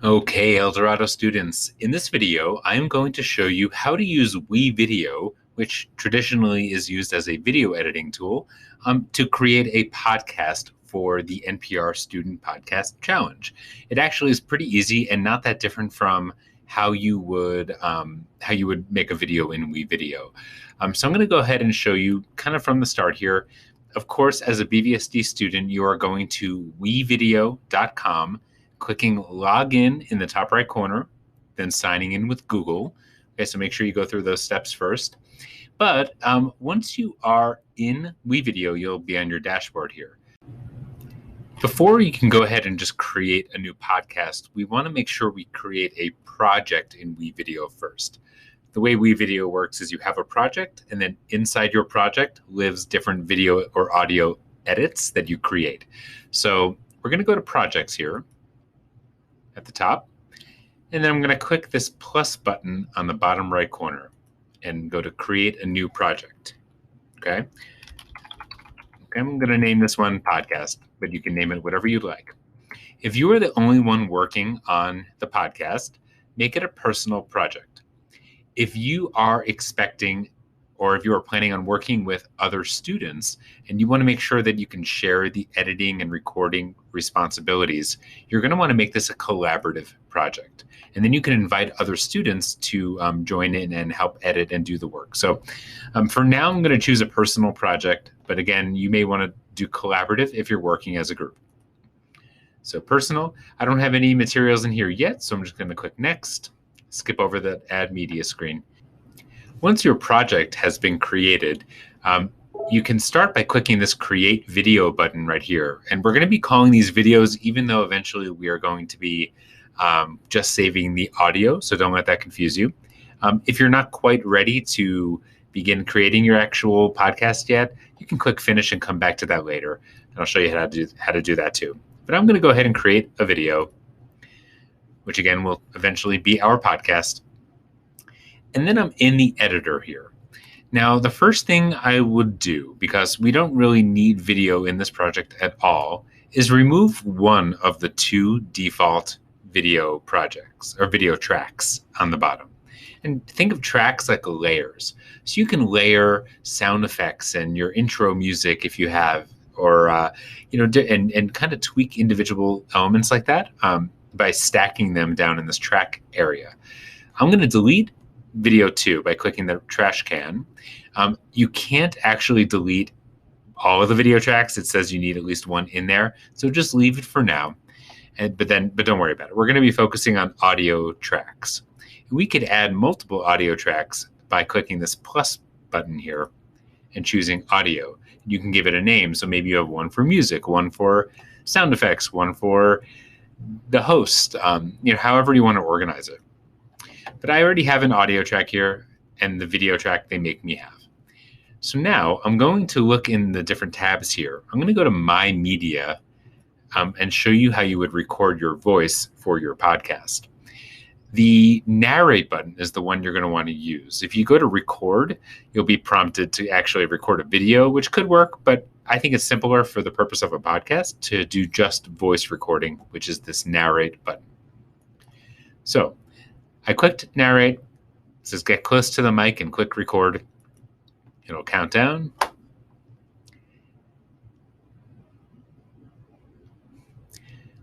Okay, Eldorado students, in this video, I am going to show you how to use WeVideo, which traditionally is used as a video editing tool, to create a podcast for the NPR Student Podcast Challenge. It actually is pretty easy and not that different from how you would make a video in WeVideo. So I'm going to go ahead and show you kind of from the start here. Of course, as a BVSD student, you are going to wevideo.com, clicking login in the top right corner, then signing in with Google. Okay, so make sure you go through those steps first. But once you are in WeVideo, you'll be on your dashboard here. Before you can go ahead and just create a new podcast, we want to make sure we create a project in WeVideo first. The way WeVideo works is you have a project, and then inside your project lives different video or audio edits that you create. So we're going to go to projects here at the top, and then I'm going to click this plus button on the bottom right corner and go to create a new project. Okay, I'm going to name this one podcast, but you can name it whatever you'd like. If you are the only one working on the podcast, make it a personal project. If you are expecting or if you are planning on working with other students and you want to make sure that you can share the editing and recording responsibilities, you're going to want to make this a collaborative project. And then you can invite other students to join in and help edit and do the work. So for now, I'm going to choose a personal project. But again, you may want to do collaborative if you're working as a group. So personal, I don't have any materials in here yet, so I'm just going to click next, skip over the add media screen. Once your project has been created, you can start by clicking this create video button right here. And we're going to be calling these videos, even though eventually we are going to be just saving the audio. So don't let that confuse you. If you're not quite ready to begin creating your actual podcast yet, you can click finish and come back to that later. And I'll show you how to do that too. But I'm going to go ahead and create a video, which again will eventually be our podcast. And then I'm in the editor here. Now, the first thing I would do, because we don't really need video in this project at all, is remove one of the two default video projects or video tracks on the bottom. And think of tracks like layers. So you can layer sound effects and your intro music if you have, or and kind of tweak individual elements like that by stacking them down in this track area. I'm going to delete video 2 by clicking the trash can. You can't actually delete all of the video tracks. It says you need at least one in there. So just leave it for now. But don't worry about it. We're going to be focusing on audio tracks. We could add multiple audio tracks by clicking this plus button here and choosing audio. You can give it a name. So maybe you have one for music, one for sound effects, one for the host, however you want to organize it. But I already have an audio track here and the video track they make me have. So now I'm going to look in the different tabs here. I'm going to go to My Media and show you how you would record your voice for your podcast. The narrate button is the one you're going to want to use. If you go to record, you'll be prompted to actually record a video, which could work, but I think it's simpler for the purpose of a podcast to do just voice recording, which is this narrate button. So I clicked narrate. It says get close to the mic and click record. It'll count down.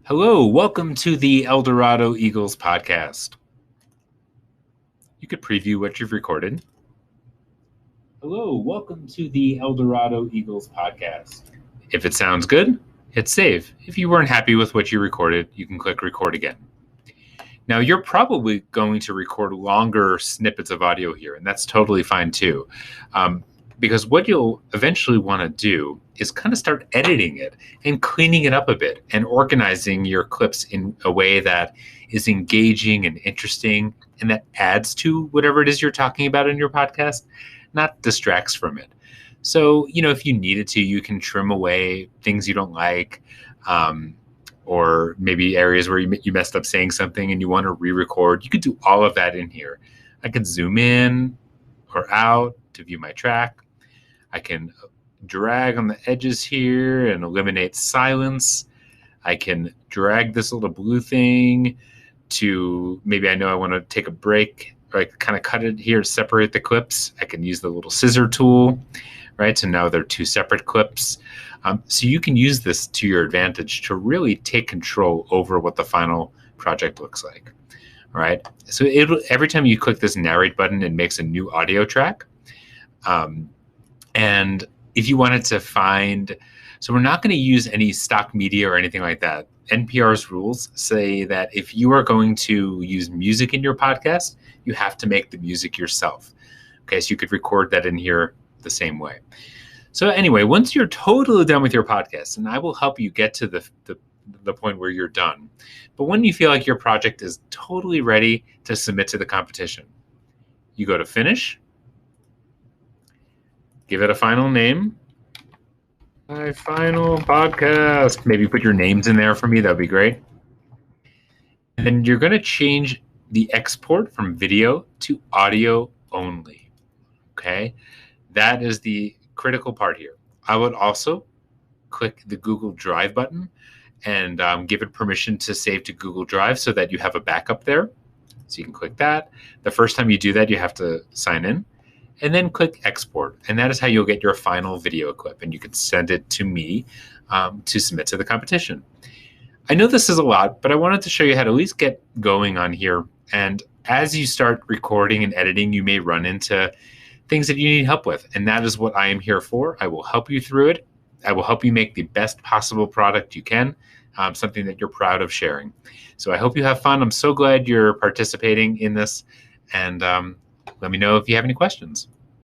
Hello, welcome to the Eldorado Eagles podcast. You could preview what you've recorded. Hello, welcome to the Eldorado Eagles podcast. If it sounds good, hit save. If you weren't happy with what you recorded, you can click record again. Now, you're probably going to record longer snippets of audio here, and that's totally fine too. Because what you'll eventually want to do is kind of start editing it and cleaning it up a bit and organizing your clips in a way that is engaging and interesting and that adds to whatever it is you're talking about in your podcast, not distracts from it. So, if you needed to, you can trim away things you don't like, or maybe areas where you messed up saying something and you want to re-record. You could do all of that in here. I can zoom in or out to view my track. I can drag on the edges here and eliminate silence. I can drag this little blue thing to maybe I know I want to take a break, or I kind of cut it here, separate the clips. I can use the little scissor tool, right? So now they're two separate clips. So you can use this to your advantage to really take control over what the final project looks like. All right. So every time you click this narrate button, it makes a new audio track. And if you wanted to find, so we're not going to use any stock media or anything like that. NPR's rules say that if you are going to use music in your podcast, you have to make the music yourself. Okay, so you could record that in here the same way. So anyway, once you're totally done with your podcast, and I will help you get to the point where you're done, but when you feel like your project is totally ready to submit to the competition, you go to finish, give it a final name, my final podcast. Maybe put your names in there for me. That'd be great. And then you're going to change the export from video to audio only. Okay. That is the critical part here. I would also click the Google Drive button and give it permission to save to Google Drive so that you have a backup there. So you can click that. The first time you do that, you have to sign in. And then click export. And that is how you'll get your final video clip. And you can send it to me to submit to the competition. I know this is a lot, but I wanted to show you how to at least get going on here. And as you start recording and editing, you may run into things that you need help with. And that is what I am here for. I will help you through it. I will help you make the best possible product you can, something that you're proud of sharing. So I hope you have fun. I'm so glad you're participating in this. And let me know if you have any questions.